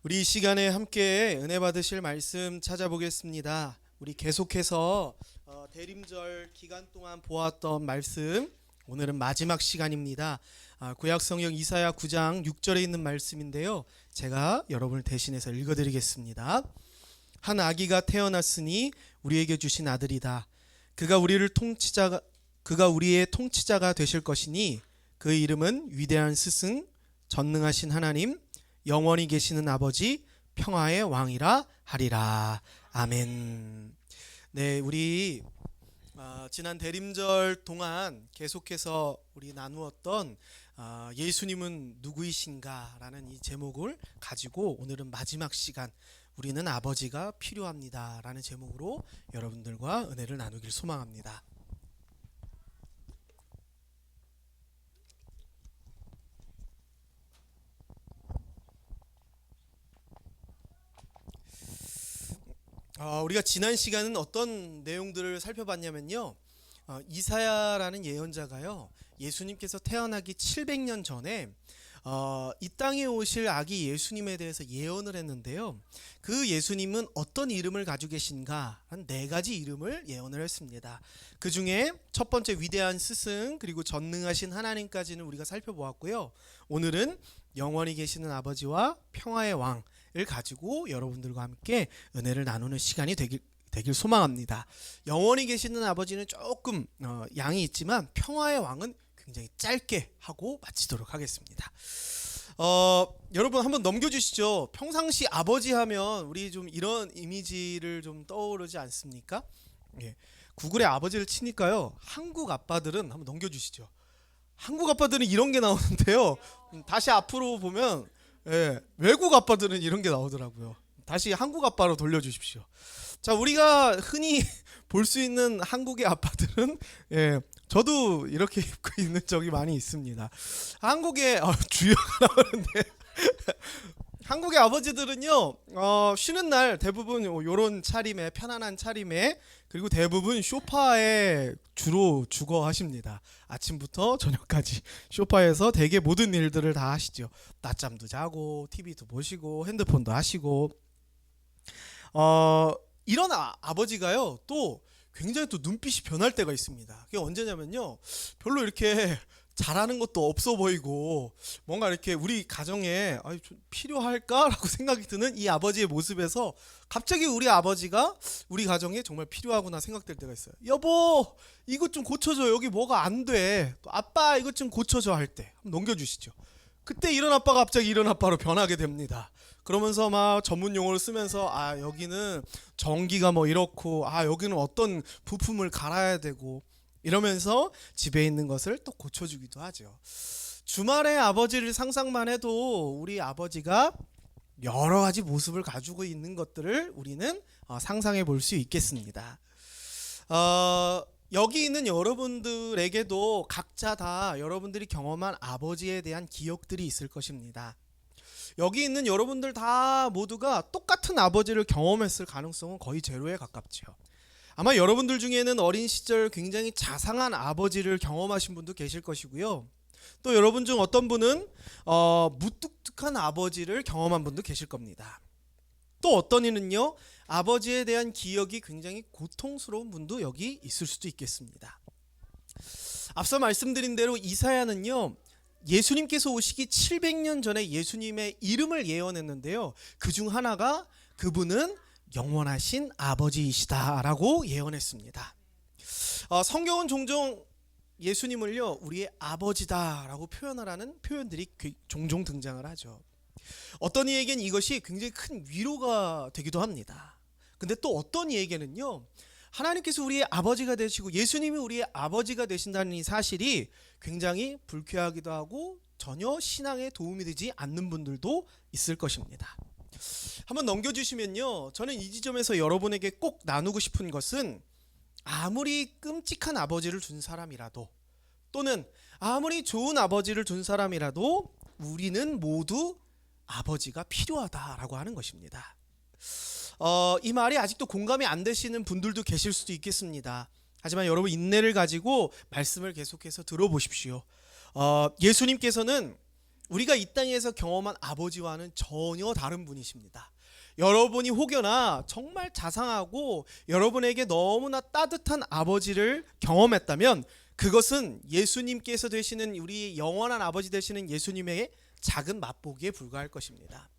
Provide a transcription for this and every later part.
우리 이 시간에 함께 은혜 받으실 말씀 찾아보겠습니다. 우리 계속해서 대림절 기간 동안 보았던 말씀, 오늘은 마지막 시간입니다. 구약성경 이사야 9장 6절에 있는 말씀인데요, 제가 여러분을 대신해서 읽어드리겠습니다. 한 아기가 태어났으니 우리에게 주신 아들이다. 그가 우리의 통치자가 되실 것이니 그 이름은 위대한 스승, 전능하신 하나님, 영원히 계시는 아버지, 평화의 왕이라 하리라. 아멘. 네, 우리 지난 대림절 동안 계속해서 우리 나누었던 예수님은 누구이신가라는 이 제목을 가지고 오늘은 마지막 시간, 우리는 아버지가 필요합니다라는 제목으로 여러분들과 은혜를 나누길 소망합니다. 우리가 지난 시간은 어떤 내용들을 살펴봤냐면요, 이사야라는 예언자가요, 예수님께서 태어나기 700년 전에 이 땅에 오실 아기 예수님에 대해서 예언을 했는데요, 그 예수님은 어떤 이름을 가지고 계신가 한 4가지 이름을 예언을 했습니다. 그 중에 첫 번째 위대한 스승, 그리고 전능하신 하나님까지는 우리가 살펴보았고요, 오늘은 영원히 계시는 아버지와 평화의 왕을 가지고 여러분들과 함께 은혜를 나누는 시간이 되길 소망합니다. 영원히 계시는 아버지는 조금 양이 있지만 평화의 왕은 굉장히 짧게 하고 마치도록 하겠습니다. 여러분 한번 넘겨주시죠. 평상시 아버지 하면 우리 좀 이런 이미지를 좀 떠오르지 않습니까? 예. 구글에 아버지를 치니까요, 한국 아빠들은 한번 넘겨주시죠. 한국 아빠들은 이런 게 나오는데요, 다시 앞으로 보면 외국 아빠들은 이런 게 나오더라고요. 다시 한국 아빠로 돌려주십시오. 자, 우리가 흔히 볼 수 있는 한국의 아빠들은, 저도 이렇게 입고 있는 적이 많이 있습니다. 한국의 주여가 나오는데 한국의 아버지들은요, 쉬는 날 대부분 요런 차림에, 편안한 차림에, 그리고 대부분 소파에 주로 주거 하십니다. 아침부터 저녁까지 소파에서 대개 모든 일들을 다 하시죠. 낮잠도 자고 TV도 보시고 핸드폰도 하시고, 이런 아버지가요, 또 굉장히 또 눈빛이 변할 때가 있습니다. 그게 언제냐면요, 별로 이렇게 잘하는 것도 없어 보이고 뭔가 이렇게 우리 가정에 좀 필요할까라고 생각이 드는 이 아버지의 모습에서 갑자기 우리 아버지가 우리 가정에 정말 필요하구나 생각될 때가 있어요. 여보, 이것 좀 고쳐줘. 여기 뭐가 안 돼. 또 아빠, 이것 좀 고쳐줘 할 때 한번 넘겨주시죠. 그때 이런 아빠가 갑자기 이런 아빠로 변하게 됩니다. 그러면서 막 전문 용어를 쓰면서 여기는 전기가 뭐 이렇고, 여기는 어떤 부품을 갈아야 되고, 이러면서 집에 있는 것을 또 고쳐주기도 하죠. 주말에 아버지를 상상만 해도 우리 아버지가 여러 가지 모습을 가지고 있는 것들을 우리는 상상해 볼 수 있겠습니다. 여기 있는 여러분들에게도 각자 다 여러분들이 경험한 아버지에 대한 기억들이 있을 것입니다. 여기 있는 여러분들 다 모두가 똑같은 아버지를 경험했을 가능성은 거의 제로에 가깝죠. 아마 여러분들 중에는 어린 시절 굉장히 자상한 아버지를 경험하신 분도 계실 것이고요, 또 여러분 중 어떤 분은 무뚝뚝한 아버지를 경험한 분도 계실 겁니다. 또 어떤 이는요, 아버지에 대한 기억이 굉장히 고통스러운 분도 여기 있을 수도 있겠습니다. 앞서 말씀드린 대로 이사야는요, 예수님께서 오시기 700년 전에 예수님의 이름을 예언했는데요, 그 중 하나가 그분은 영원하신 아버지이시다라고 예언했습니다. 성경은 종종 예수님을요, 우리의 아버지다라고 표현하라는 표현들이 종종 등장을 하죠. 어떤 이에겐 이것이 굉장히 큰 위로가 되기도 합니다. 근데 또 어떤 이에게는요, 하나님께서 우리의 아버지가 되시고 예수님이 우리의 아버지가 되신다는 이 사실이 굉장히 불쾌하기도 하고 전혀 신앙에 도움이 되지 않는 분들도 있을 것입니다. 한번 넘겨주시면요, 저는 이 지점에서 여러분에게 꼭 나누고 싶은 것은, 아무리 끔찍한 아버지를 둔 사람이라도, 또는 아무리 좋은 아버지를 둔 사람이라도 우리는 모두 아버지가 필요하다라고 하는 것입니다. 이 말이 아직도 공감이 안 되시는 분들도 계실 수도 있겠습니다. 하지만 여러분, 인내를 가지고 말씀을 계속해서 들어보십시오. 예수님께서는 우리가 이 땅에서 경험한 아버지와는 전혀 다른 분이십니다. 여러분이 혹여나 정말 자상하고 여러분에게 너무나 따뜻한 아버지를 경험했다면 그것은 예수님께서 되시는 우리 영원한 아버지 되시는 예수님의 작은 맛보기에 불과할 것입니다.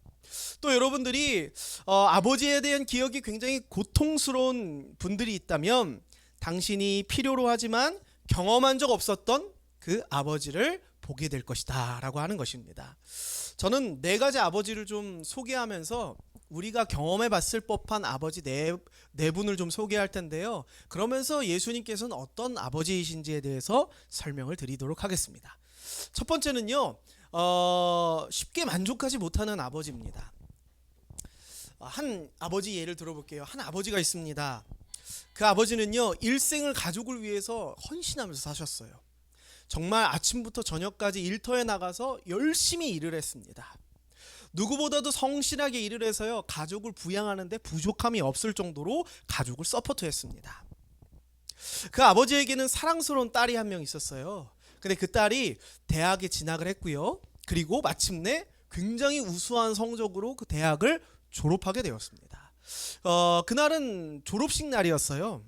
또 여러분들이 아버지에 대한 기억이 굉장히 고통스러운 분들이 있다면 당신이 필요로 하지만 경험한 적 없었던 그 아버지를 보게 될 것이다 라고 하는 것입니다. 저는 네 가지 아버지를 좀 소개하면서 우리가 경험해 봤을 법한 아버지 네 분을 좀 소개할 텐데요. 그러면서 예수님께서는 어떤 아버지이신지에 대해서 설명을 드리도록 하겠습니다. 첫 번째는요, 쉽게 만족하지 못하는 아버지입니다. 한 아버지 예를 들어볼게요. 한 아버지가 있습니다. 그 아버지는요, 일생을 가족을 위해서 헌신하면서 사셨어요. 정말 아침부터 저녁까지 일터에 나가서 열심히 일을 했습니다. 누구보다도 성실하게 일을 해서요, 가족을 부양하는데 부족함이 없을 정도로 가족을 서포트했습니다. 그 아버지에게는 사랑스러운 딸이 한 명 있었어요. 근데 그 딸이 대학에 진학을 했고요. 그리고 마침내 굉장히 우수한 성적으로 그 대학을 졸업하게 되었습니다. 그날은 졸업식 날이었어요.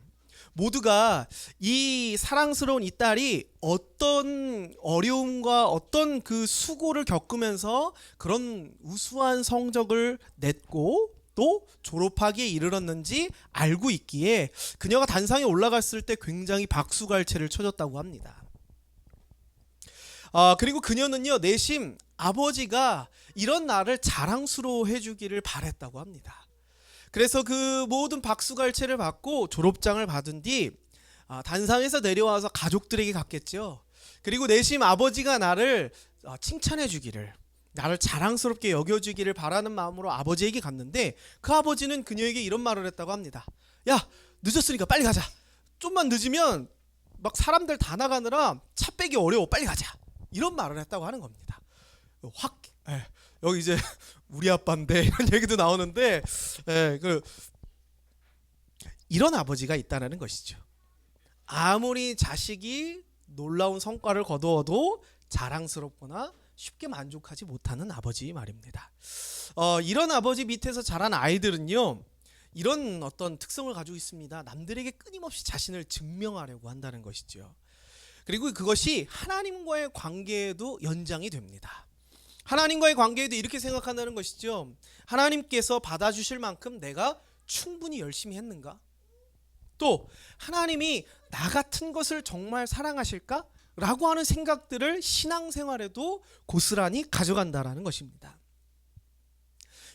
모두가 이 사랑스러운 이 딸이 어떤 어려움과 어떤 그 수고를 겪으면서 그런 우수한 성적을 냈고 또 졸업하기에 이르렀는지 알고 있기에 그녀가 단상에 올라갔을 때 굉장히 박수갈채를 쳐줬다고 합니다. 그리고 그녀는요, 내심 아버지가 이런 나를 자랑스러워해 주기를 바랬다고 합니다. 그래서 그 모든 박수갈채를 받고 졸업장을 받은 뒤 단상에서 내려와서 가족들에게 갔겠죠. 그리고 내심 아버지가 나를 칭찬해 주기를, 나를 자랑스럽게 여겨주기를 바라는 마음으로 아버지에게 갔는데 그 아버지는 그녀에게 이런 말을 했다고 합니다. 야, 늦었으니까 빨리 가자. 좀만 늦으면 막 사람들 다 나가느라 차 빼기 어려워. 빨리 가자. 이런 말을 했다고 하는 겁니다. 확 여기 이제 우리 아빠인데 이런 얘기도 나오는데 이런 아버지가 있다는 것이죠. 아무리 자식이 놀라운 성과를 거두어도 자랑스럽거나 쉽게 만족하지 못하는 아버지 말입니다. 이런 아버지 밑에서 자란 아이들은요, 이런 어떤 특성을 가지고 있습니다. 남들에게 끊임없이 자신을 증명하려고 한다는 것이죠. 그리고 그것이 하나님과의 관계에도 연장이 됩니다. 하나님과의 관계에도 이렇게 생각한다는 것이죠. 하나님께서 받아주실 만큼 내가 충분히 열심히 했는가? 또 하나님이 나 같은 것을 정말 사랑하실까? 라고 하는 생각들을 신앙생활에도 고스란히 가져간다는 것입니다.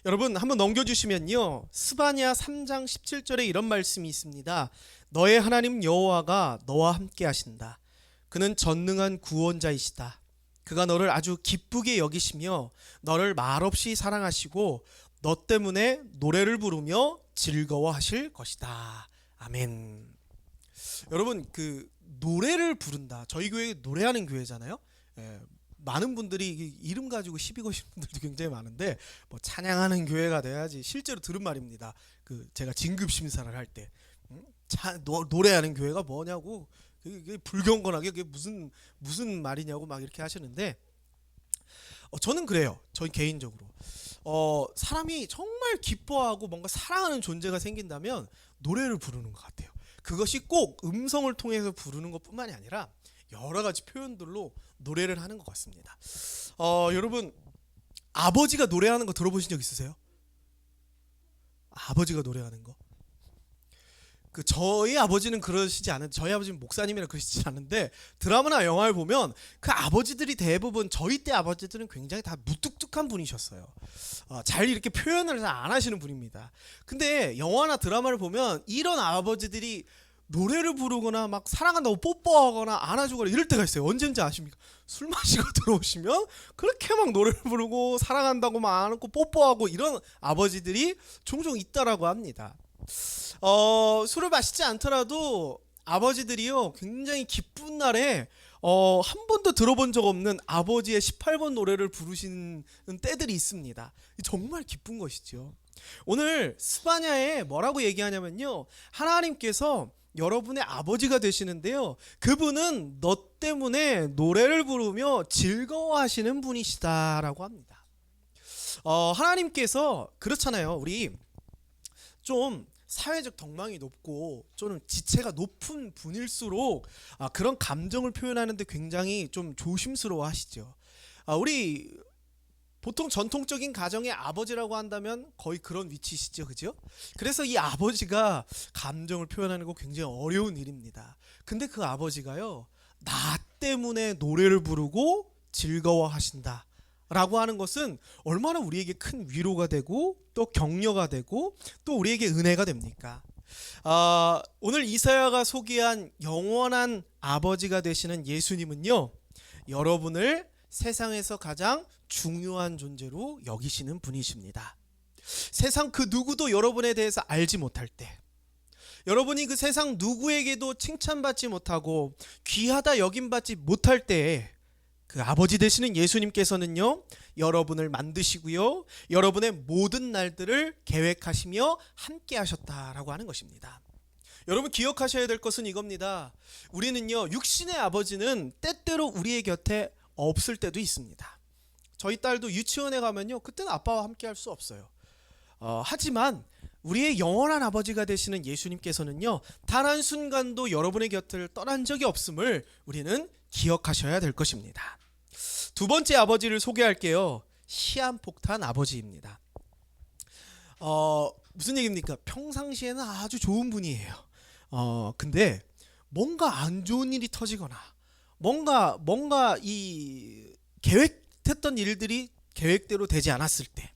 여러분 한번 넘겨주시면요, 스바냐 3장 17절에 이런 말씀이 있습니다. 너의 하나님 여호와가 너와 함께 하신다. 그는 전능한 구원자이시다. 그가 너를 아주 기쁘게 여기시며 너를 말없이 사랑하시고 너 때문에 노래를 부르며 즐거워하실 것이다. 아멘. 여러분, 그 노래를 부른다. 저희 교회 노래하는 교회잖아요. 많은 분들이 이름 가지고 시비 거시는 분들도 굉장히 많은데 뭐 찬양하는 교회가 돼야지, 실제로 들은 말입니다. 그 제가 진급 심사를 할 때 노래하는 교회가 뭐냐고, 그게 불경건하게 그게 무슨 말이냐고 막 이렇게 하시는데, 저는 그래요. 저 개인적으로 사람이 정말 기뻐하고 뭔가 사랑하는 존재가 생긴다면 노래를 부르는 것 같아요. 그것이 꼭 음성을 통해서 부르는 것뿐만이 아니라 여러 가지 표현들로 노래를 하는 것 같습니다. 여러분, 아버지가 노래하는 거 들어보신 적 있으세요? 아버지가 노래하는 거? 저희 아버지는 그러시지 않은, 저희 아버지는 목사님이라 그러시지 않은데 드라마나 영화를 보면 그 아버지들이 대부분, 저희 때 아버지들은 굉장히 다 무뚝뚝한 분이셨어요. 잘 이렇게 표현을 잘 안 하시는 분입니다. 근데 영화나 드라마를 보면 이런 아버지들이 노래를 부르거나 막 사랑한다고 뽀뽀하거나 안아주거나 이럴 때가 있어요. 언제인지 아십니까? 술 마시고 들어오시면 그렇게 막 노래를 부르고 사랑한다고 막 안고 뽀뽀하고 이런 아버지들이 종종 있다라고 합니다. 술을 마시지 않더라도 아버지들이요, 굉장히 기쁜 날에 한 번도 들어본 적 없는 아버지의 18번 노래를 부르시는 때들이 있습니다. 정말 기쁜 것이죠. 오늘 스바냐에 뭐라고 얘기하냐면요, 하나님께서 여러분의 아버지가 되시는데요. 그분은 너 때문에 노래를 부르며 즐거워하시는 분이시다라고 합니다. 하나님께서 그렇잖아요. 우리 좀 사회적 덕망이 높고 좀 지체가 높은 분일수록 그런 감정을 표현하는데 굉장히 좀 조심스러워 하시죠. 우리 보통 전통적인 가정의 아버지라고 한다면 거의 그런 위치시죠, 그죠? 그래서 이 아버지가 감정을 표현하는 거 굉장히 어려운 일입니다. 근데 그 아버지가요, 나 때문에 노래를 부르고 즐거워하신다 라고 하는 것은 얼마나 우리에게 큰 위로가 되고 또 격려가 되고 또 우리에게 은혜가 됩니까? 오늘 이사야가 소개한 영원한 아버지가 되시는 예수님은요, 여러분을 세상에서 가장 중요한 존재로 여기시는 분이십니다. 세상 그 누구도 여러분에 대해서 알지 못할 때, 여러분이 그 세상 누구에게도 칭찬받지 못하고 귀하다 여김받지 못할 때에 그 아버지 되시는 예수님께서는요, 여러분을 만드시고요, 여러분의 모든 날들을 계획하시며 함께 하셨다라고 하는 것입니다. 여러분 기억하셔야 될 것은 이겁니다. 우리는요, 육신의 아버지는 때때로 우리의 곁에 없을 때도 있습니다. 저희 딸도 유치원에 가면요, 그때는 아빠와 함께 할 수 없어요. 하지만 우리의 영원한 아버지가 되시는 예수님께서는요, 단 한순간도 여러분의 곁을 떠난 적이 없음을 우리는 기억하셔야 될 것입니다. 두 번째 아버지를 소개할게요. 시한폭탄 아버지입니다. 무슨 얘기입니까? 평상시에는 아주 좋은 분이에요. 근데 뭔가 안 좋은 일이 터지거나 뭔가 이 계획했던 일들이 계획대로 되지 않았을 때,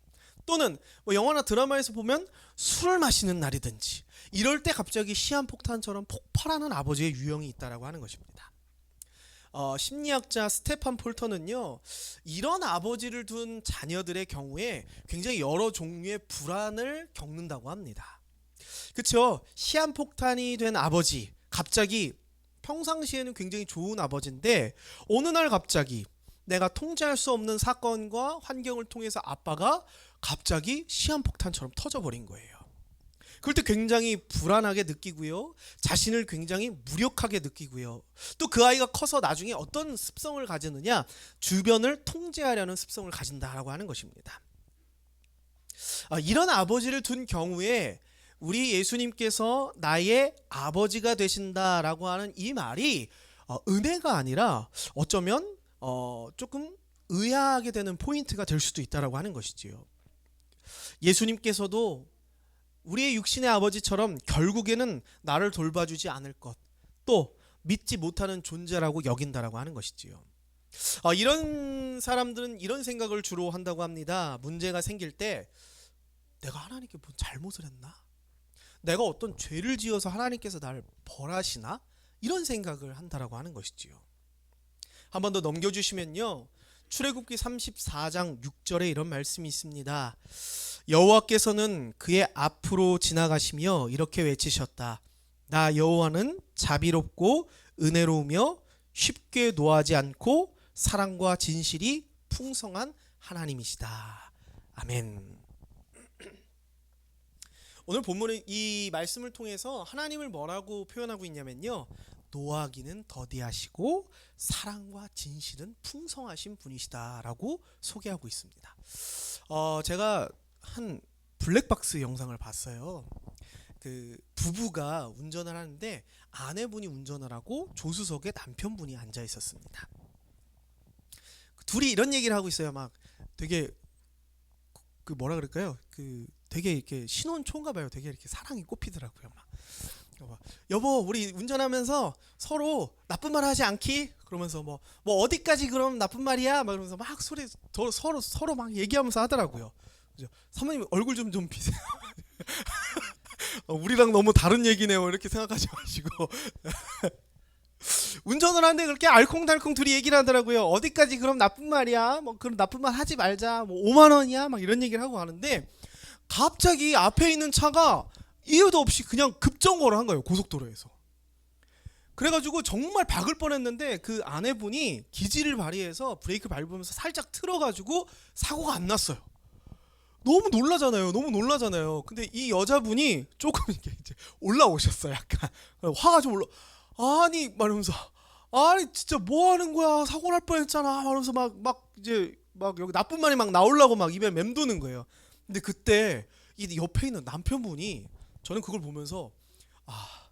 또는 뭐 영화나 드라마에서 보면 술을 마시는 날이든지 이럴 때 갑자기 시한폭탄처럼 폭발하는 아버지의 유형이 있다라고 하는 것입니다. 심리학자 스테판 폴터는요, 이런 아버지를 둔 자녀들의 경우에 굉장히 여러 종류의 불안을 겪는다고 합니다. 그렇죠? 시한폭탄이 된 아버지, 갑자기 평상시에는 굉장히 좋은 아버지인데 어느 날 갑자기 내가 통제할 수 없는 사건과 환경을 통해서 아빠가 갑자기 시한폭탄처럼 터져버린 거예요. 그럴 때 굉장히 불안하게 느끼고요, 자신을 굉장히 무력하게 느끼고요, 또 그 아이가 커서 나중에 어떤 습성을 가지느냐, 주변을 통제하려는 습성을 가진다라고 하는 것입니다. 이런 아버지를 둔 경우에 우리 예수님께서 나의 아버지가 되신다라고 하는 이 말이 은혜가 아니라 어쩌면 조금 의아하게 되는 포인트가 될 수도 있다라고 하는 것이지요. 예수님께서도 우리의 육신의 아버지처럼 결국에는 나를 돌봐주지 않을 것, 또 믿지 못하는 존재라고 여긴다라고 하는 것이지요. 이런 사람들은 이런 생각을 주로 한다고 합니다. 문제가 생길 때 내가 하나님께 뭐 잘못을 했나? 내가 어떤 죄를 지어서 하나님께서 나를 벌하시나? 이런 생각을 한다라고 하는 것이지요. 한 번 더 넘겨주시면요, 출애굽기 34장 6절에 이런 말씀이 있습니다. 여호와께서는 그의 앞으로 지나가시며 이렇게 외치셨다. 나 여호와는 자비롭고 은혜로우며 쉽게 노하지 않고 사랑과 진실이 풍성한 하나님이시다. 아멘. 오늘 본문의 이 말씀을 통해서 하나님을 뭐라고 표현하고 있냐면요, 노하기는 더디하시고 사랑과 진실은 풍성하신 분이시다라고 소개하고 있습니다. 제가 한 블랙박스 영상을 봤어요. 그 부부가 운전을 하는데 아내분이 운전을 하고 조수석에 남편분이 앉아 있었습니다. 둘이 이런 얘기를 하고 있어요. 막 되게 그 뭐라 그럴까요? 그 되게 이렇게 신혼 초인가 봐요. 되게 이렇게 사랑이 꽃피더라고요. 막 여보, 우리 운전하면서 서로 나쁜 말 하지 않기? 그러면서 뭐 어디까지 그럼 나쁜 말이야? 막 그러면서 막 서로 막 얘기하면서 하더라고요. 그죠? 사모님 얼굴 좀 비세요. 우리랑 너무 다른 얘기네요. 이렇게 생각하지 마시고. 운전을 하는데 그렇게 알콩달콩 둘이 얘기를 하더라고요. 어디까지 그럼 나쁜 말이야? 뭐 그럼 나쁜 말 하지 말자. 뭐 5만 원이야? 막 이런 얘기를 하고 가는데 갑자기 앞에 있는 차가 이유도 없이 그냥 급정거를 한 거예요. 고속도로에서. 그래가지고 정말 박을 뻔했는데 그 아내분이 기지를 발휘해서 브레이크 밟으면서 살짝 틀어가지고 사고가 안 났어요. 너무 놀라잖아요. 너무 놀라잖아요. 근데 이 여자분이 조금 이렇게 이제 올라오셨어요. 약간 화가 좀 올라. 아니 말하면서 아니 진짜 뭐 하는 거야? 사고 날 뻔했잖아. 말하면서 막 이제 막 여기 나쁜 말이 막 나오려고 막 입에 맴도는 거예요. 근데 그때 이 옆에 있는 남편분이 저는 그걸 보면서 아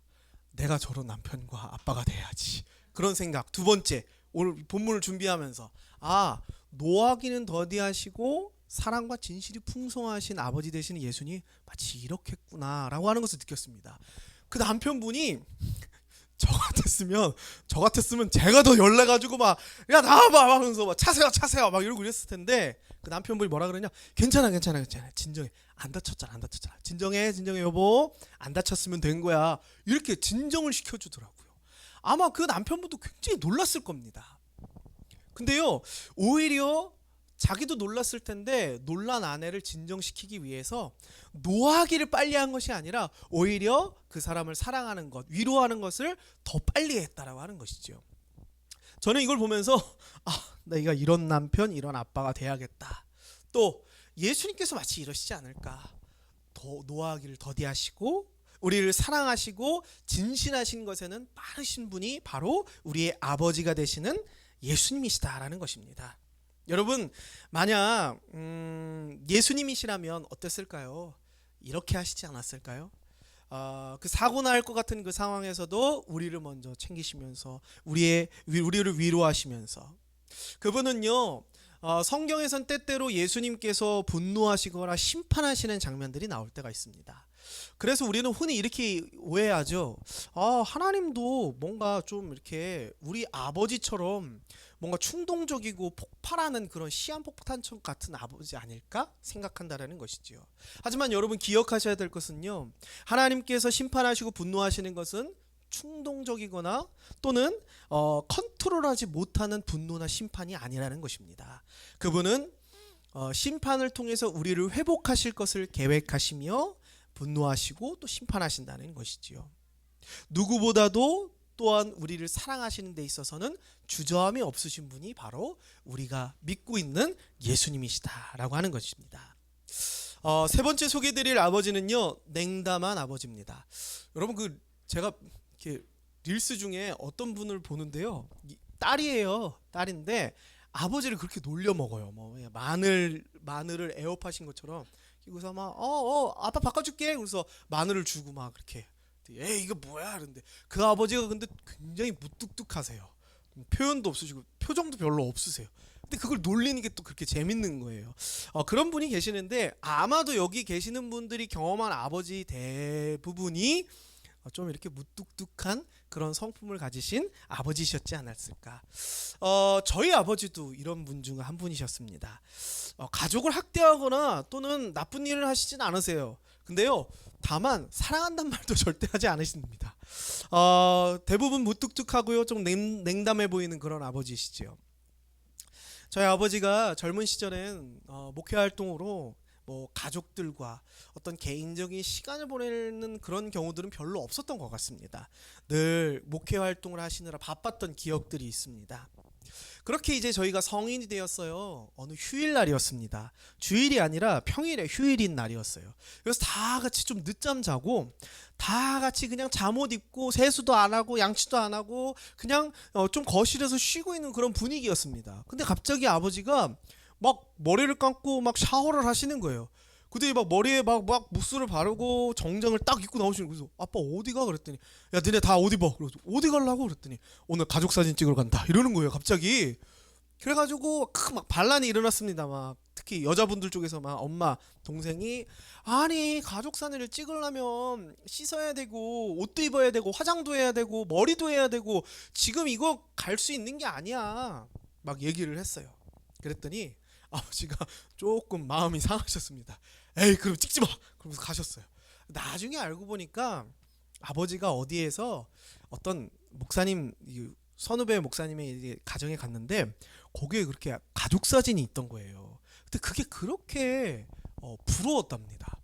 내가 저런 남편과 아빠가 돼야지 그런 생각. 두 번째 오늘 본문을 준비하면서 아 노하기는 더디하시고 사랑과 진실이 풍성하신 아버지 되시는 예수님 마치 이렇겠구나라고 하는 것을 느꼈습니다. 그 남편분이 저 같았으면 제가 더 열내가지고 막 야 나와봐 하면서 막 차세요 막 이러고 그랬을 텐데 그 남편분이 뭐라 그러냐 괜찮아 진정해 안 다쳤잖아 진정해 여보 안 다쳤으면 된 거야 이렇게 진정을 시켜주더라고요. 아마 그 남편분도 굉장히 놀랐을 겁니다. 근데요 오히려 자기도 놀랐을 텐데 놀란 아내를 진정시키기 위해서 노하기를 빨리 한 것이 아니라 오히려 그 사람을 사랑하는 것, 위로하는 것을 더 빨리 했다라고 하는 것이죠. 저는 이걸 보면서 내가 이런 남편, 이런 아빠가 돼야겠다. 또 예수님께서 마치 이러시지 않을까. 더 노하기를 더디하시고 우리를 사랑하시고 진실하신 것에는 빠르신 분이 바로 우리의 아버지가 되시는 예수님이시다라는 것입니다. 여러분 만약 예수님이시라면 어땠을까요? 이렇게 하시지 않았을까요? 그 사고 날 것 같은 그 상황에서도 우리를 먼저 챙기시면서 우리를 위로하시면서 그분은요 성경에선 때때로 예수님께서 분노하시거나 심판하시는 장면들이 나올 때가 있습니다. 그래서 우리는 흔히 이렇게 오해하죠. 하나님도 뭔가 좀 이렇게 우리 아버지처럼 뭔가 충동적이고 폭발하는 그런 시한폭탄청 같은 아버지 아닐까 생각한다라는 것이지요. 하지만 여러분 기억하셔야 될 것은요. 하나님께서 심판하시고 분노하시는 것은 충동적이거나 또는 컨트롤하지 못하는 분노나 심판이 아니라는 것입니다. 그분은 심판을 통해서 우리를 회복하실 것을 계획하시며 분노하시고 또 심판하신다는 것이지요. 누구보다도 또한 우리를 사랑하시는 데 있어서는 주저함이 없으신 분이 바로 우리가 믿고 있는 예수님이시다라고 하는 것입니다. 세 번째 소개드릴 아버지는요 냉담한 아버지입니다. 여러분 제가 이렇게 릴스 중에 어떤 분을 보는데요 딸이에요. 딸인데 아버지를 그렇게 놀려 먹어요. 뭐 마늘을 에어팟인 것처럼 그래서 막 아빠 바꿔줄게 그래서 마늘을 주고 막 그렇게 에이 이거 뭐야 그런데 그 아버지가 근데 굉장히 무뚝뚝하세요. 표현도 없으시고 표정도 별로 없으세요. 근데 그걸 놀리는 게 또 그렇게 재밌는 거예요. 그런 분이 계시는데 아마도 여기 계시는 분들이 경험한 아버지 대부분이 좀 이렇게 무뚝뚝한 그런 성품을 가지신 아버지셨지 않았을까. 저희 아버지도 이런 분 중 한 분이셨습니다. 가족을 학대하거나 또는 나쁜 일을 하시진 않으세요. 근데요 다만 사랑한다는 말도 절대 하지 않으십니다. 대부분 무뚝뚝하고요 좀 냉담해 보이는 그런 아버지시죠. 저희 아버지가 젊은 시절엔 목회 활동으로 뭐 가족들과 어떤 개인적인 시간을 보내는 그런 경우들은 별로 없었던 것 같습니다. 늘 목회 활동을 하시느라 바빴던 기억들이 있습니다. 그렇게 이제 저희가 성인이 되었어요. 어느 휴일날이었습니다. 주일이 아니라 평일에 휴일인 날이었어요. 그래서 다 같이 좀 늦잠 자고 다 같이 그냥 잠옷 입고 세수도 안 하고 양치도 안 하고 그냥 좀 거실에서 쉬고 있는 그런 분위기였습니다. 근데 갑자기 아버지가 막 머리를 감고 막 샤워를 하시는 거예요. 근데 막 머리에 막 무스를 바르고 정장을 딱 입고 나오시는 거예요. 그래서 아빠 어디 가 그랬더니 야 너네 다 옷 입어. 그래서 어디 가려고 그랬더니 오늘 가족 사진 찍으러 간다 이러는 거예요 갑자기. 그래가지고 막 반란이 일어났습니다. 막 특히 여자분들 쪽에서 막 엄마 동생이 아니 가족 사진을 찍으려면 씻어야 되고 옷도 입어야 되고 화장도 해야 되고 머리도 해야 되고 지금 이거 갈 수 있는 게 아니야 막 얘기를 했어요. 그랬더니 아버지가 조금 마음이 상하셨습니다. 에이 그럼 찍지 마 그러면서 가셨어요. 나중에 알고 보니까 아버지가 어디에서 어떤 목사님 선후배 목사님의 가정에 갔는데 거기에 그렇게 가족 사진이 있던 거예요. 근데 그게 그렇게 부러웠답니다.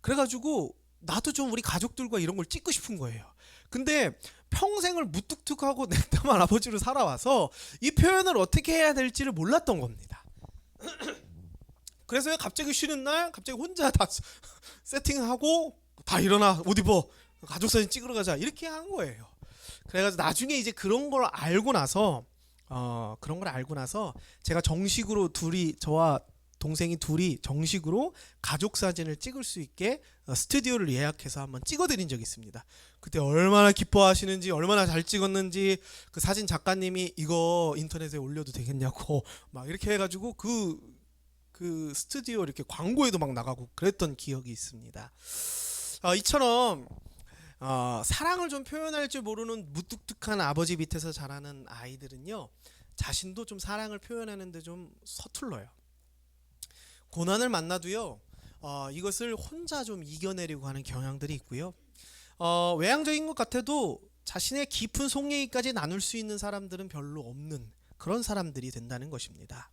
그래가지고 나도 좀 우리 가족들과 이런 걸 찍고 싶은 거예요. 근데 평생을 무뚝뚝하고 냉담한 아버지로 살아와서 이 표현을 어떻게 해야 될지를 몰랐던 겁니다. 그래서 왜 갑자기 쉬는 날 갑자기 혼자 다 세팅하고 다 일어나 옷 입어 가족사진 찍으러 가자 이렇게 한 거예요. 그래가지고 나중에 이제 그런 걸 알고 나서 제가 정식으로 저와 동생이 둘이 정식으로 가족 사진을 찍을 수 있게 스튜디오를 예약해서 한번 찍어드린 적이 있습니다. 그때 얼마나 기뻐하시는지, 얼마나 잘 찍었는지, 그 사진 작가님이 이거 인터넷에 올려도 되겠냐고 막 이렇게 해가지고 그 스튜디오 이렇게 광고에도 막 나가고 그랬던 기억이 있습니다. 이처럼 사랑을 좀 표현할 줄 모르는 무뚝뚝한 아버지 밑에서 자라는 아이들은요, 자신도 좀 사랑을 표현하는데 좀 서툴러요. 고난을 만나도요, 이것을 혼자 좀 이겨내려고 하는 경향들이 있고요. 외향적인 것 같아도 자신의 깊은 속 얘기까지 나눌 수 있는 사람들은 별로 없는 그런 사람들이 된다는 것입니다.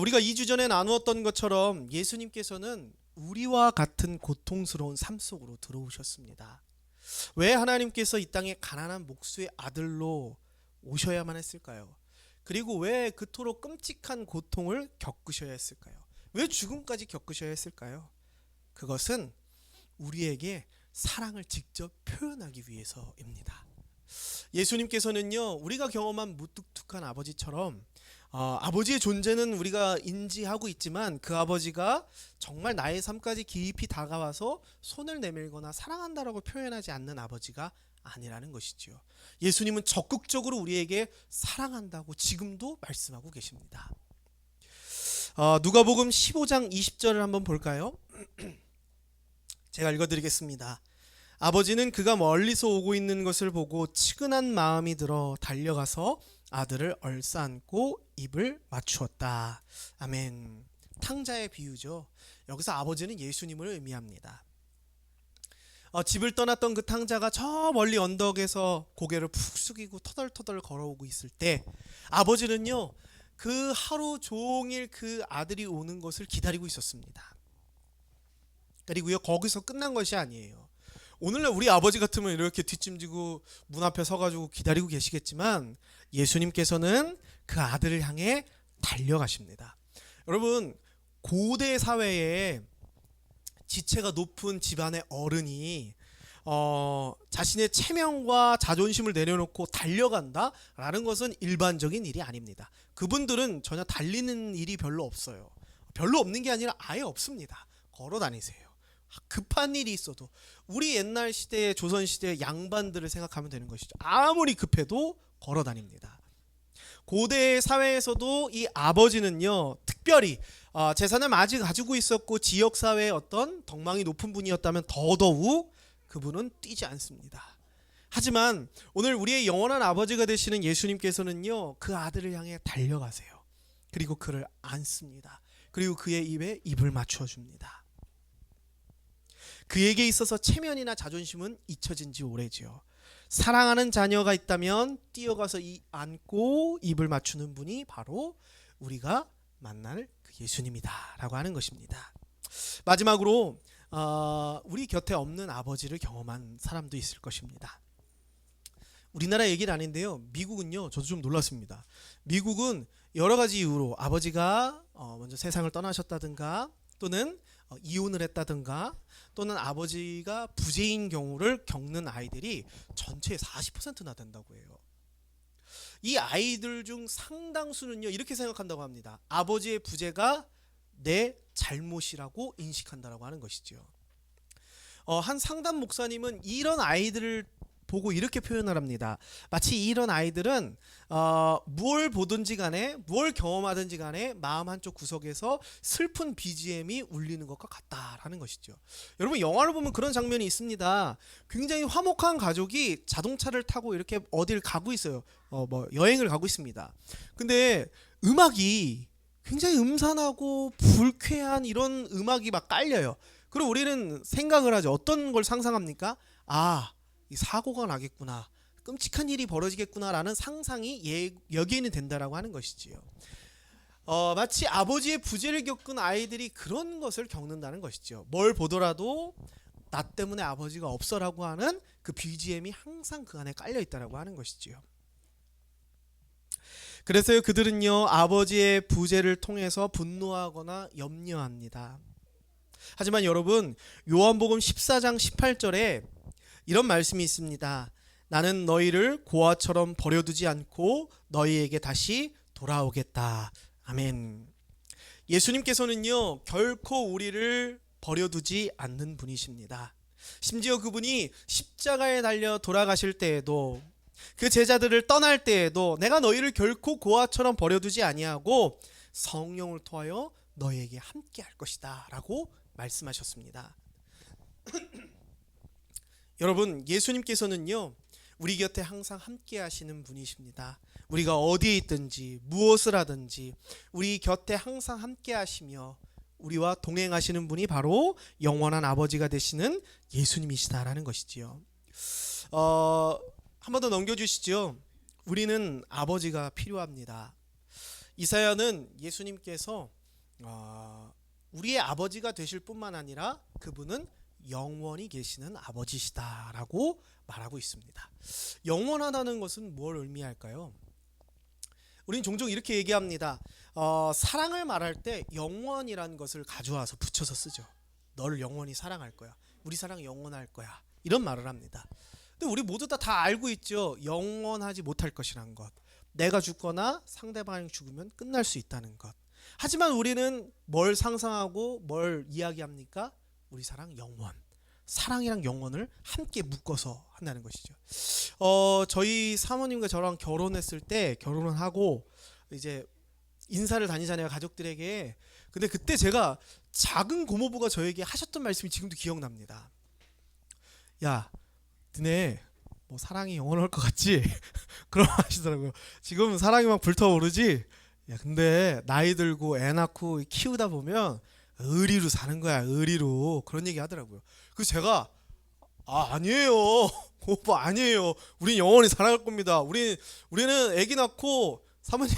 우리가 2주 전에 나누었던 것처럼 예수님께서는 우리와 같은 고통스러운 삶 속으로 들어오셨습니다. 왜 하나님께서 이 땅에 가난한 목수의 아들로 오셔야만 했을까요? 그리고 왜 그토록 끔찍한 고통을 겪으셔야 했을까요? 왜 죽음까지 겪으셔야 했을까요? 그것은 우리에게 사랑을 직접 표현하기 위해서입니다. 예수님께서는요, 우리가 경험한 무뚝뚝한 아버지처럼 아버지의 존재는 우리가 인지하고 있지만 그 아버지가 정말 나의 삶까지 깊이 다가와서 손을 내밀거나 사랑한다라고 표현하지 않는 아버지가 아니라는 것이지요. 예수님은 적극적으로 우리에게 사랑한다고 지금도 말씀하고 계십니다. 누가복음 15장 20절을 한번 볼까요? 제가 읽어드리겠습니다. 아버지는 그가 멀리서 오고 있는 것을 보고 측은한 마음이 들어 달려가서 아들을 얼싸안고 입을 맞추었다. 아멘. 탕자의 비유죠. 여기서 아버지는 예수님을 의미합니다. 집을 떠났던 그 탕자가 저 멀리 언덕에서 고개를 푹 숙이고 터덜터덜 걸어오고 있을 때 아버지는요, 그 하루 종일 그 아들이 오는 것을 기다리고 있었습니다. 그리고요, 거기서 끝난 것이 아니에요. 오늘날 우리 아버지 같으면 이렇게 뒷짐지고 문 앞에 서가지고 기다리고 계시겠지만 예수님께서는 그 아들을 향해 달려가십니다. 여러분, 고대 사회에 지체가 높은 집안의 어른이 자신의 체면과 자존심을 내려놓고 달려간다라는 것은 일반적인 일이 아닙니다. 그분들은 전혀 달리는 일이 별로 없어요. 별로 없는 게 아니라 아예 없습니다. 걸어 다니세요. 급한 일이 있어도 우리 옛날 시대의 조선시대의 양반들을 생각하면 되는 것이죠. 아무리 급해도 걸어 다닙니다. 고대 사회에서도 이 아버지는요, 특별히 재산을 많이 가지고 있었고 지역사회의 어떤 덕망이 높은 분이었다면 더더욱 그분은 뛰지 않습니다. 하지만 오늘 우리의 영원한 아버지가 되시는 예수님께서는요, 그 아들을 향해 달려가세요. 그리고 그를 안습니다. 그리고 그의 입에 입을 맞춰 줍니다. 그에게 있어서 체면이나 자존심은 잊혀진 지 오래지요. 사랑하는 자녀가 있다면 뛰어가서 안고 입을 맞추는 분이 바로 우리가 만날 그 예수님이다 라고 하는 것입니다. 마지막으로 우리 곁에 없는 아버지를 경험한 사람도 있을 것입니다. 우리나라 얘기는 아닌데요, 미국은요, 저도 좀 놀랐습니다. 미국은 여러 가지 이유로 아버지가 먼저 세상을 떠나셨다든가 또는 이혼을 했다든가 또는 아버지가 부재인 경우를 겪는 아이들이 전체의 40%나 된다고 해요. 이 아이들 중 상당수는요, 이렇게 생각한다고 합니다. 아버지의 부재가 내 잘못이라고 인식한다라고 하는 것이죠. 한 상담 목사님은 이런 아이들을 보고 이렇게 표현을 합니다. 마치 이런 아이들은 뭘 보든지 간에 뭘 경험하든지 간에 마음 한쪽 구석에서 슬픈 BGM이 울리는 것과 같다라는 것이죠. 여러분, 영화를 보면 그런 장면이 있습니다. 굉장히 화목한 가족이 자동차를 타고 이렇게 어딜 가고 있어요. 여행을 가고 있습니다. 근데 음악이 굉장히 음산하고 불쾌한 이런 음악이 막 깔려요. 그럼 우리는 생각을 하죠. 어떤 걸 상상합니까? 이 사고가 나겠구나, 끔찍한 일이 벌어지겠구나라는 상상이 여기에는 된다라고 하는 것이지요. 마치 아버지의 부재를 겪은 아이들이 그런 것을 겪는다는 것이죠. 뭘 보더라도 나 때문에 아버지가 없어라고 하는 그 BGM이 항상 그 안에 깔려 있다라고 하는 것이지요. 그래서요 그들은요 아버지의 부재를 통해서 분노하거나 염려합니다. 하지만 여러분 요한복음 14장 18절에 이런 말씀이 있습니다. 나는 너희를 고아처럼 버려두지 않고 너희에게 다시 돌아오겠다. 아멘. 예수님께서는요 결코 우리를 버려두지 않는 분이십니다. 심지어 그분이 십자가에 달려 돌아가실 때에도 그 제자들을 떠날 때에도 내가 너희를 결코 고아처럼 버려두지 아니하고 성령을 통하여 너희에게 함께 할 것이다 라고 말씀하셨습니다. 여러분 예수님께서는요 우리 곁에 항상 함께 하시는 분이십니다. 우리가 어디에 있든지 무엇을 하든지 우리 곁에 항상 함께 하시며 우리와 동행하시는 분이 바로 영원한 아버지가 되시는 예수님이시다라는 것이지요. 한 번 더 넘겨주시죠. 우리는 아버지가 필요합니다. 이사야는 예수님께서 우리의 아버지가 되실 뿐만 아니라 그분은 영원히 계시는 아버지시다라고 말하고 있습니다. 영원하다는 것은 뭘 의미할까요? 우리는 종종 이렇게 얘기합니다. 사랑을 말할 때 영원이라는 것을 가져와서 붙여서 쓰죠. 너를 영원히 사랑할 거야. 우리 사랑 영원할 거야. 이런 말을 합니다. 근데 우리 모두 다 알고 있죠. 영원하지 못할 것이란 것. 내가 죽거나 상대방이 죽으면 끝날 수 있다는 것. 하지만 우리는 뭘 상상하고 뭘 이야기합니까? 우리 사랑 영원. 사랑이랑 영원을 함께 묶어서 한다는 것이죠. 저희 사모님과 저랑 결혼했을 때 결혼을 하고 이제 인사를 다니잖아요 가족들에게. 근데 그때 제가 작은 고모부가 저에게 하셨던 말씀이 지금도 기억납니다. 야 너네 뭐 사랑이 영원할 것 같지? 그런 말 하시더라고요. 지금 사랑이 막 불타오르지? 야 근데 나이 들고 애 낳고 키우다 보면 의리로 사는 거야. 의리로. 그런 얘기 하더라고요. 그래서 제가 아니에요. 오빠 아니에요. 우린 영원히 살아갈 겁니다. 우리는 아기 낳고 사모님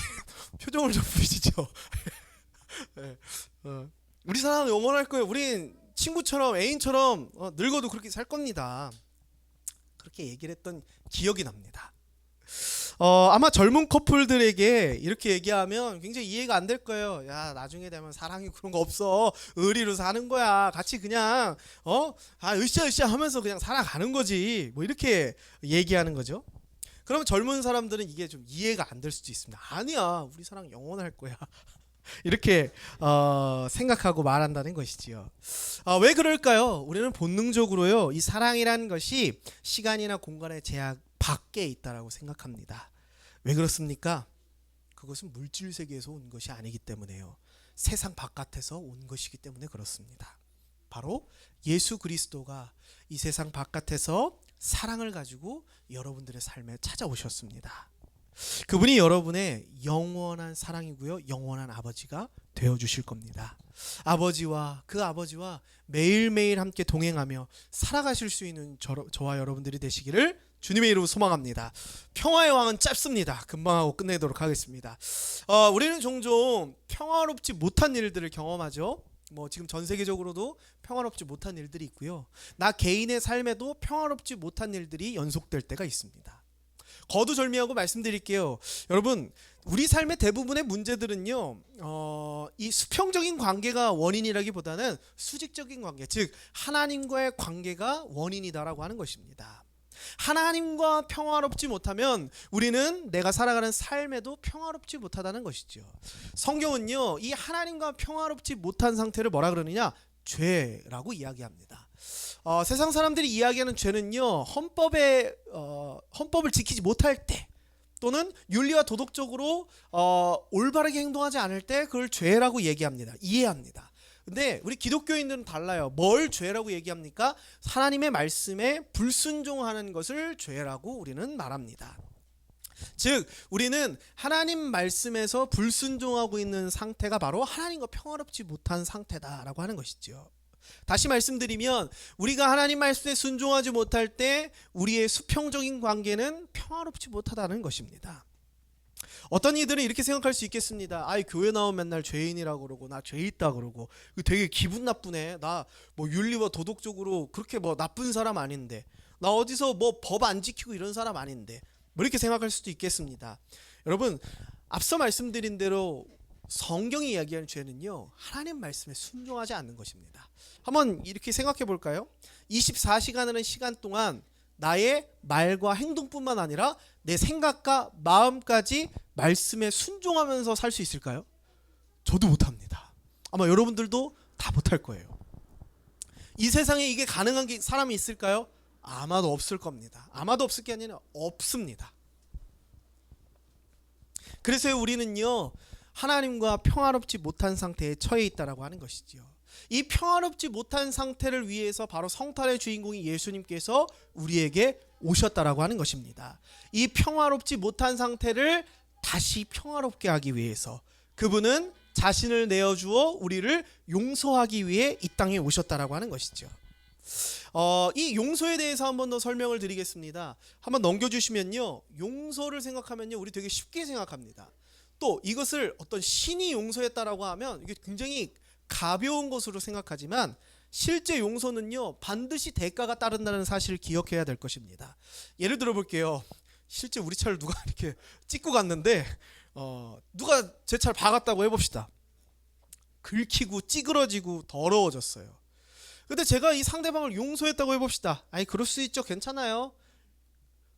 표정을 좀 보시죠. 네. 우리 사랑 영원할 거예요. 우린 친구처럼 애인처럼 늙어도 그렇게 살 겁니다. 그렇게 얘기를 했던 기억이 납니다. 아마 젊은 커플들에게 이렇게 얘기하면 굉장히 이해가 안 될 거예요. 야 나중에 되면 사랑이 그런 거 없어. 의리로 사는 거야. 같이 그냥 으쌰으쌰 하면서 그냥 살아가는 거지. 뭐 이렇게 얘기하는 거죠. 그러면 젊은 사람들은 이게 좀 이해가 안 될 수도 있습니다. 아니야 우리 사랑 영원할 거야. 이렇게 생각하고 말한다는 것이지요. 왜 그럴까요? 우리는 본능적으로요 이 사랑이라는 것이 시간이나 공간의 제약 밖에 있다라고 생각합니다. 왜 그렇습니까? 그것은 물질 세계에서 온 것이 아니기 때문에요. 세상 바깥에서 온 것이기 때문에 그렇습니다. 바로 예수 그리스도가 이 세상 바깥에서 사랑을 가지고 여러분들의 삶에 찾아오셨습니다. 그분이 여러분의 영원한 사랑이고요. 영원한 아버지가 되어주실 겁니다. 아버지와 매일매일 함께 동행하며 살아가실 수 있는 저와 여러분들이 되시기를 주님의 이름으로 소망합니다. 평화의 왕은 짧습니다. 금방 하고 끝내도록 하겠습니다. 우리는 종종 평화롭지 못한 일들을 경험하죠. 뭐 지금 전 세계적으로도 평화롭지 못한 일들이 있고요. 나 개인의 삶에도 평화롭지 못한 일들이 연속될 때가 있습니다. 거두절미하고 말씀드릴게요. 여러분 우리 삶의 대부분의 문제들은요 이 수평적인 관계가 원인이라기보다는 수직적인 관계, 즉 하나님과의 관계가 원인이다라고 하는 것입니다. 하나님과 평화롭지 못하면 우리는 내가 살아가는 삶에도 평화롭지 못하다는 것이죠. 성경은요 이 하나님과 평화롭지 못한 상태를 뭐라 그러느냐? 죄라고 이야기합니다. 세상 사람들이 이야기하는 죄는요 헌법을 지키지 못할 때 또는 윤리와 도덕적으로 올바르게 행동하지 않을 때 그걸 죄라고 얘기합니다. 이해합니다. 근데 우리 기독교인들은 달라요. 뭘 죄라고 얘기합니까? 하나님의 말씀에 불순종하는 것을 죄라고 우리는 말합니다. 즉 우리는 하나님 말씀에서 불순종하고 있는 상태가 바로 하나님과 평화롭지 못한 상태다라고 하는 것이죠. 다시 말씀드리면 우리가 하나님 말씀에 순종하지 못할 때 우리의 수평적인 관계는 평화롭지 못하다는 것입니다. 어떤 이들은 이렇게 생각할 수 있겠습니다. 교회 나오면 맨날 죄인이라고 그러고 나 죄 있다 그러고 되게 기분 나쁘네. 나 뭐 윤리와 도덕적으로 그렇게 뭐 나쁜 사람 아닌데, 나 어디서 뭐 법 안 지키고 이런 사람 아닌데, 뭐 이렇게 생각할 수도 있겠습니다. 여러분 앞서 말씀드린 대로 성경이 이야기하는 죄는요, 하나님 말씀에 순종하지 않는 것입니다. 한번 이렇게 생각해 볼까요? 24시간이라는 시간 동안 나의 말과 행동뿐만 아니라 내 생각과 마음까지 말씀에 순종하면서 살 수 있을까요? 저도 못합니다. 아마 여러분들도 다 못할 거예요. 이 세상에 이게 가능한 사람이 있을까요? 아마도 없을 겁니다. 아마도 없을 게 아니라 없습니다. 그래서 우리는요, 하나님과 평화롭지 못한 상태에 처해 있다라고 하는 것이지요. 이 평화롭지 못한 상태를 위해서 바로 성탄의 주인공이 예수님께서 우리에게 오셨다라고 하는 것입니다. 이 평화롭지 못한 상태를 다시 평화롭게 하기 위해서 그분은 자신을 내어주어 우리를 용서하기 위해 이 땅에 오셨다라고 하는 것이죠. 이 용서에 대해서 한 번 더 설명을 드리겠습니다. 한번 넘겨주시면요, 용서를 생각하면요, 우리 되게 쉽게 생각합니다. 또 이것을 어떤 신이 용서했다라고 하면 이게 굉장히 가벼운 것으로 생각하지만 실제 용서는요, 반드시 대가가 따른다는 사실을 기억해야 될 것입니다. 예를 들어 볼게요. 실제 우리 차를 누가 이렇게 찍고 갔는데 누가 제 차를 박았다고 해봅시다. 긁히고 찌그러지고 더러워졌어요. 근데 제가 이 상대방을 용서했다고 해봅시다. 아니, 그럴 수 있죠, 괜찮아요.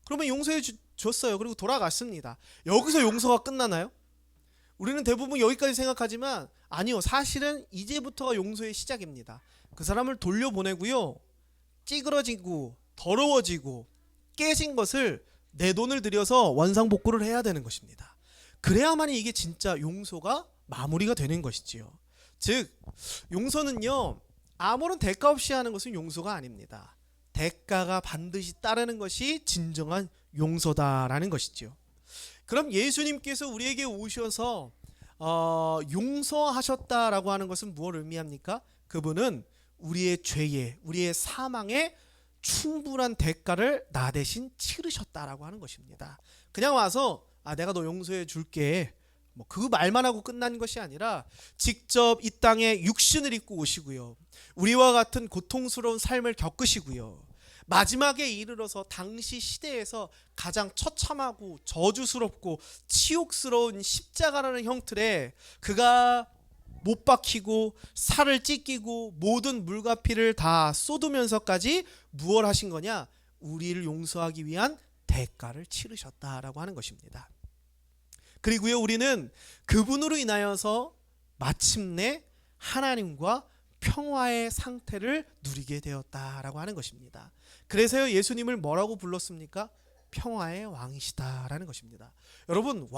그러면 용서해 줬어요. 그리고 돌아갔습니다. 여기서 용서가 끝나나요? 우리는 대부분 여기까지 생각하지만 아니요, 사실은 이제부터가 용서의 시작입니다. 그 사람을 돌려보내고요, 찌그러지고 더러워지고 깨진 것을 내 돈을 들여서 원상복구를 해야 되는 것입니다. 그래야만이 이게 진짜 용서가 마무리가 되는 것이지요. 즉 용서는요, 아무런 대가 없이 하는 것은 용서가 아닙니다. 대가가 반드시 따르는 것이 진정한 용서다라는 것이지요. 그럼 예수님께서 우리에게 오셔서 용서하셨다라고 하는 것은 무엇을 의미합니까? 그분은 우리의 죄에, 우리의 사망에 충분한 대가를 나 대신 치르셨다라고 하는 것입니다. 그냥 와서 내가 너 용서해 줄게, 그 말만 하고 끝난 것이 아니라 직접 이 땅에 육신을 입고 오시고요, 우리와 같은 고통스러운 삶을 겪으시고요, 마지막에 이르러서 당시 시대에서 가장 처참하고 저주스럽고 치욕스러운 십자가라는 형틀에 그가 못 박히고 살을 찢기고 모든 물과 피를 다 쏟으면서까지 무엇을 하신 거냐? 우리를 용서하기 위한 대가를 치르셨다라고 하는 것입니다. 그리고요, 우리는 그분으로 인하여서 마침내 하나님과 평화의 상태를 누리게 되었다라고 하는 것입니다. 그래서요, 예수님을 뭐라고 불렀습니까? 평화의 왕이시다라는 것입니다. 여러분,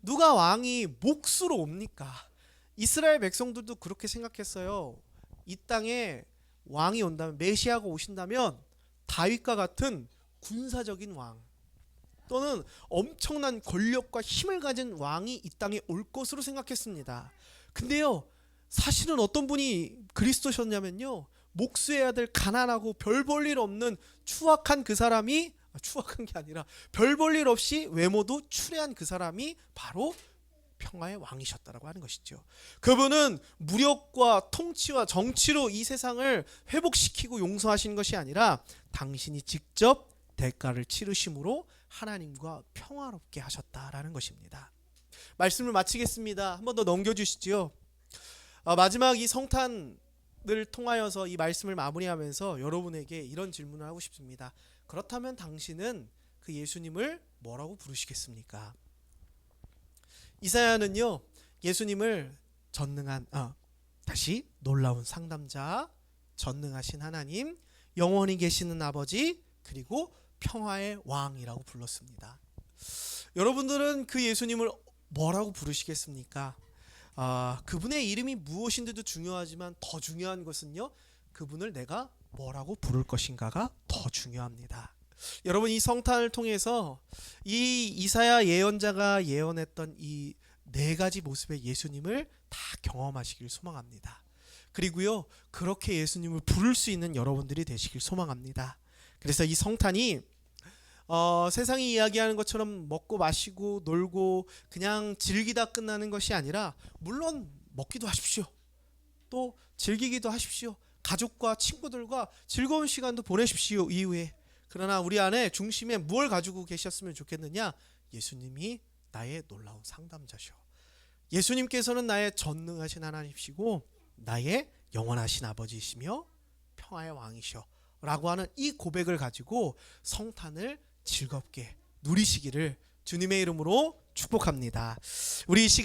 누가 왕이 몫으로 옵니까? 이스라엘 백성들도 그렇게 생각했어요. 이 땅에 왕이 온다면, 메시아가 오신다면 다윗과 같은 군사적인 왕 또는 엄청난 권력과 힘을 가진 왕이 이 땅에 올 것으로 생각했습니다. 근데요, 사실은 어떤 분이 그리스도셨냐면요, 목수해야 될 가난하고 별 볼 일 없는 추악한 그 사람이, 추악한 게 아니라 별 볼 일 없이 외모도 추레한 그 사람이 바로 평화의 왕이셨다라고 하는 것이죠. 그분은 무력과 통치와 정치로 이 세상을 회복시키고 용서하신 것이 아니라 당신이 직접 대가를 치르심으로 하나님과 평화롭게 하셨다라는 것입니다. 말씀을 마치겠습니다. 한 번 더 넘겨주시죠. 마지막 이 성탄을 통하여서 이 말씀을 마무리하면서 여러분에게 이런 질문을 하고 싶습니다. 그렇다면 당신은 그 예수님을 뭐라고 부르시겠습니까? 이사야는요, 예수님을 다시 놀라운 상담자, 전능하신 하나님, 영원히 계시는 아버지, 그리고 평화의 왕이라고 불렀습니다. 여러분들은 그 예수님을 뭐라고 부르시겠습니까? 그분의 이름이 무엇인지도 중요하지만 더 중요한 것은요, 그분을 내가 뭐라고 부를 것인가가 더 중요합니다. 여러분, 이 성탄을 통해서 이 이사야 예언자가 예언했던 이 네 가지 모습의 예수님을 다 경험하시길 소망합니다. 그리고요, 그렇게 예수님을 부를 수 있는 여러분들이 되시길 소망합니다. 그래서 이 성탄이 세상이 이야기하는 것처럼 먹고 마시고 놀고 그냥 즐기다 끝나는 것이 아니라, 물론 먹기도 하십시오, 또 즐기기도 하십시오, 가족과 친구들과 즐거운 시간도 보내십시오 이후에. 그러나 우리 안에 중심에 무엇을 가지고 계셨으면 좋겠느냐? 예수님이 나의 놀라운 상담자시오. 예수님께서는 나의 전능하신 하나님이시고 나의 영원하신 아버지이시며 평화의 왕이시오 라고 하는 이 고백을 가지고 성탄을 즐겁게 누리시기를 주님의 이름으로 축복합니다. 우리 이 시간